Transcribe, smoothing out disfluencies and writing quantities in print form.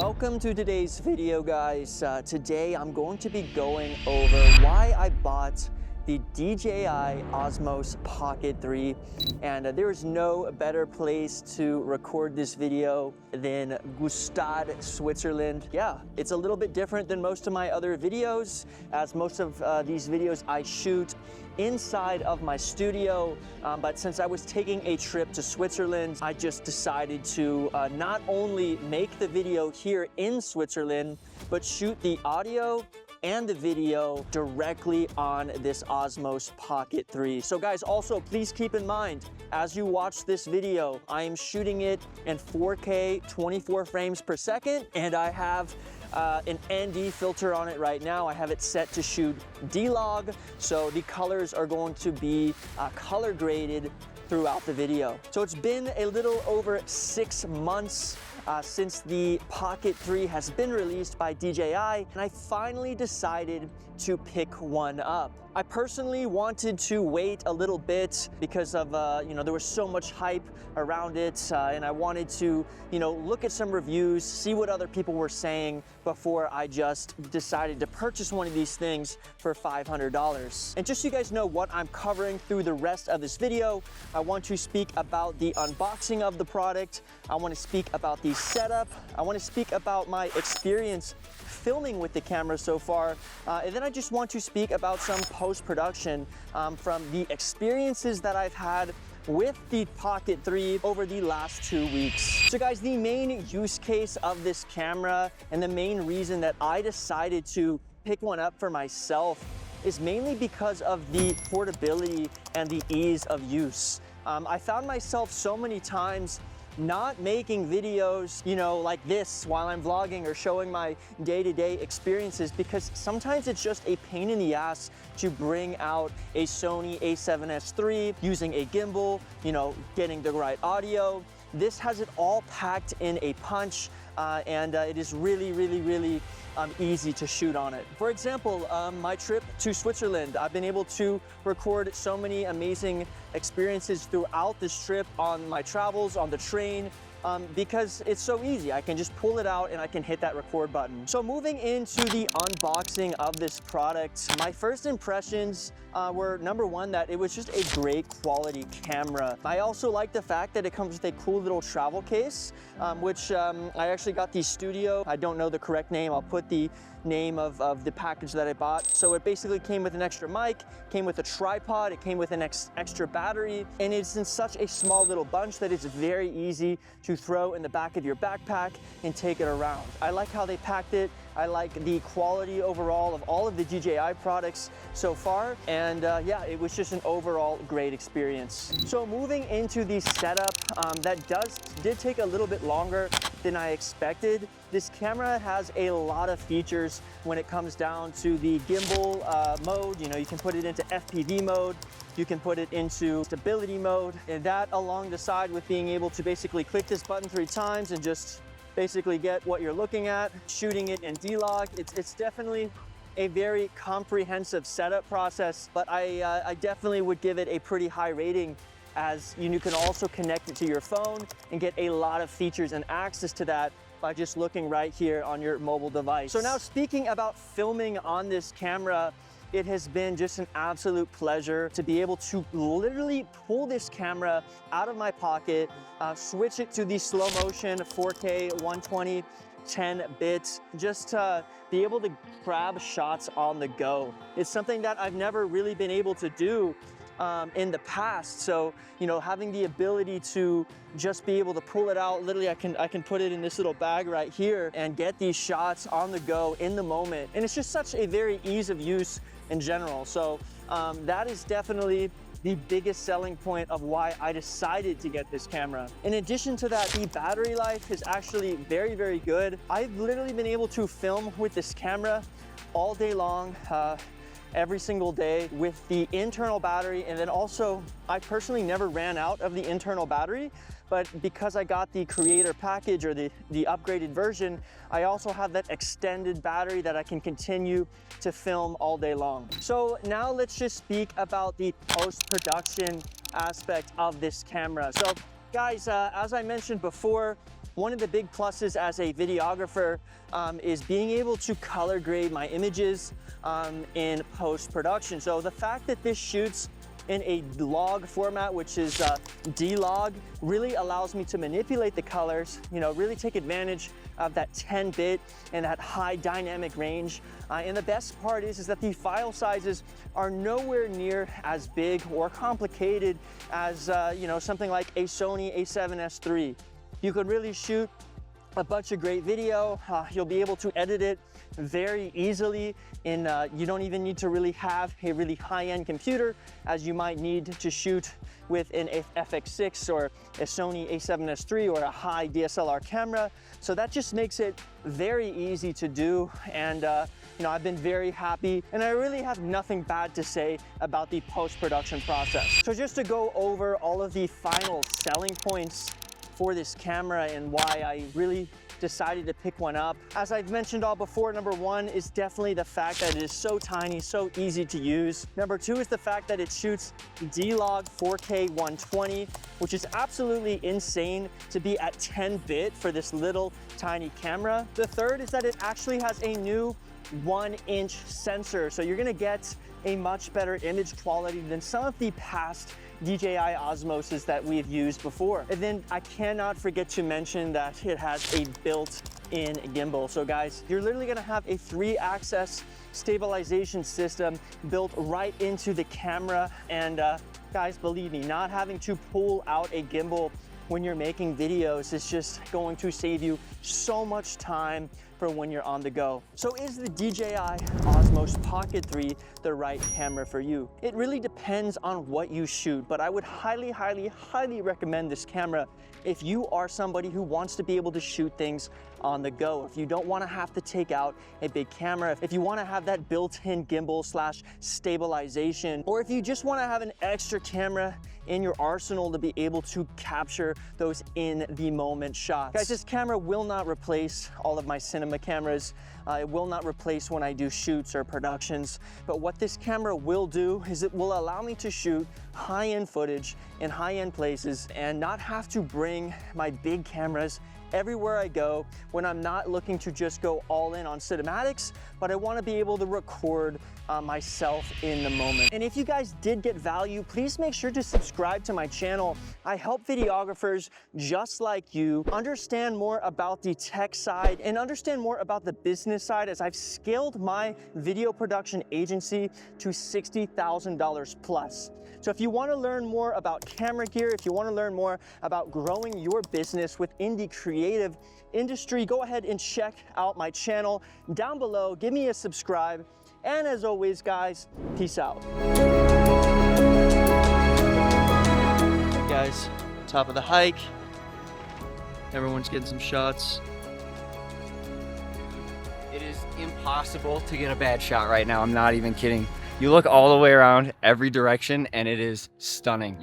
Welcome to today's video, guys. Today I'm going to be going over why I bought the DJI Osmo Pocket 3, and there is no better place to record this video than Gstaad, Switzerland. Yeah, it's a little bit different than most of my other videos, as most of these videos I shoot inside of my studio, but since I was taking a trip to Switzerland, I just decided to not only make the video here in Switzerland, but shoot the audio and the video directly on this Osmo Pocket 3. So guys, also please keep in mind, as you watch this video, I am shooting it in 4K 24 frames per second, and I have an ND filter on it right now. I have it set to shoot D-Log, so the colors are going to be color graded throughout the video. So it's been a little over 6 months since the Pocket 3 has been released by DJI, and I finally decided to pick one up. I personally wanted to wait a little bit because of, there was so much hype around it, and I wanted to, look at some reviews, see what other people were saying before I just decided to purchase one of these things for $500. And just so you guys know what I'm covering through the rest of this video, I want to speak about the unboxing of the product, I want to speak about the setup, I want to speak about my experience filming with the camera so far, and then I just want to speak about some post-production from the experiences that I've had with the Pocket 3 over the last 2 weeks. So guys, the main use case of this camera and the main reason that I decided to pick one up for myself is mainly because of the portability and the ease of use. I found myself so many times not making videos, like this while I'm vlogging or showing my day-to-day experiences, because sometimes it's just a pain in the ass to bring out a Sony A7siii using a gimbal, getting the right audio. This has it all packed in a punch, and it is really easy to shoot on it. For example, my trip to Switzerland, I've been able to record so many amazing experiences throughout this trip on my travels, on the train, because it's so easy. I can just pull it out and I can hit that record button. So moving into the unboxing of this product, my first impressions were, number one, that it was just a great quality camera. I also like the fact that it comes with a cool little travel case, which I actually got the Studio. I don't know the correct name. I'll put the name of the package that I bought. So it basically came with an extra mic, came with a tripod, it came with an extra battery, and it's in such a small little bunch that it's very easy to throw in the back of your backpack and take it around. I like how they packed it. I like the quality overall of all of the DJI products so far, and yeah, it was just an overall great experience. So moving into the setup, that did take a little bit longer than I expected. This camera has a lot of features when it comes down to the gimbal mode. You can put it into FPV mode, you can put it into stability mode, and that along the side with being able to basically click this button 3 times and just basically get what you're looking at, shooting it in D-Log. It's definitely a very comprehensive setup process, but I definitely would give it a pretty high rating, as you can also connect it to your phone and get a lot of features and access to that by just looking right here on your mobile device. So now, speaking about filming on this camera, it has been just an absolute pleasure to be able to literally pull this camera out of my pocket, switch it to the slow motion 4K 120 10 bits, just to be able to grab shots on the go. It's something that I've never really been able to do in the past. So, having the ability to just be able to pull it out, literally I can put it in this little bag right here and get these shots on the go in the moment. And it's just such a very ease of use in general. So that is definitely the biggest selling point of why I decided to get this camera. In addition to that, the battery life is actually very good. I've literally been able to film with this camera all day long, every single day with the internal battery. And then also, I personally never ran out of the internal battery, but because I got the creator package or the upgraded version, I also have that extended battery that I can continue to film all day long. So now let's just speak about the post-production aspect of this camera. So guys, as I mentioned before, One of the big pluses as a videographer is being able to color grade my images in post-production. So the fact that this shoots in a log format, which is D-Log, really allows me to manipulate the colors, really take advantage of that 10-bit and that high dynamic range. And the best part is that the file sizes are nowhere near as big or complicated as something like a Sony A7siii. You could really shoot a bunch of great video. You'll be able to edit it very easily, and you don't even need to really have a really high-end computer as you might need to shoot with an FX6 or a Sony A7siii or a high DSLR camera. So that just makes it very easy to do, and I've been very happy, and I really have nothing bad to say about the post-production process. So just to go over all of the final selling points for this camera and why I really decided to pick one up. As I've mentioned all before, number one is definitely the fact that it is so tiny, so easy to use. Number two is the fact that it shoots D-Log 4K 120, which is absolutely insane to be at 10-bit for this little tiny camera. The third is that it actually has a new 1-inch sensor, so you're gonna get a much better image quality than some of the past DJI Osmoses that we've used before. And then I cannot forget to mention that it has a built-in gimbal. So guys, you're literally gonna have a 3-axis stabilization system built right into the camera. And guys, believe me, not having to pull out a gimbal when you're making videos is just going to save you so much time for when you're on the go. So is the DJI Osmo Pocket 3 the right camera for you? It really depends on what you shoot, but I would highly, highly, highly recommend this camera if you are somebody who wants to be able to shoot things on the go. If you don't want to have to take out a big camera, if you want to have that built-in gimbal slash stabilization, or if you just want to have an extra camera in your arsenal to be able to capture those in the moment shots. Guys, this camera will not replace all of my cinema cameras. It will not replace when I do shoots or productions, but what this camera will do is it will allow me to shoot high-end footage in high-end places and not have to bring my big cameras everywhere I go when I'm not looking to just go all in on cinematics, but I want to be able to record myself in the moment. And if you guys did get value, please make sure to subscribe to my channel. I help videographers just like you understand more about the tech side and understand more about the business side, as I've scaled my video production agency to $60,000 plus. So if you want to learn more about camera gear, if you want to learn more about growing your business within the creative industry, go ahead and check out my channel down below. Give me a subscribe. And as always, guys, peace out. Guys, top of the hike. Everyone's getting some shots. It is impossible to get a bad shot right now. I'm not even kidding. You look all the way around every direction and it is stunning.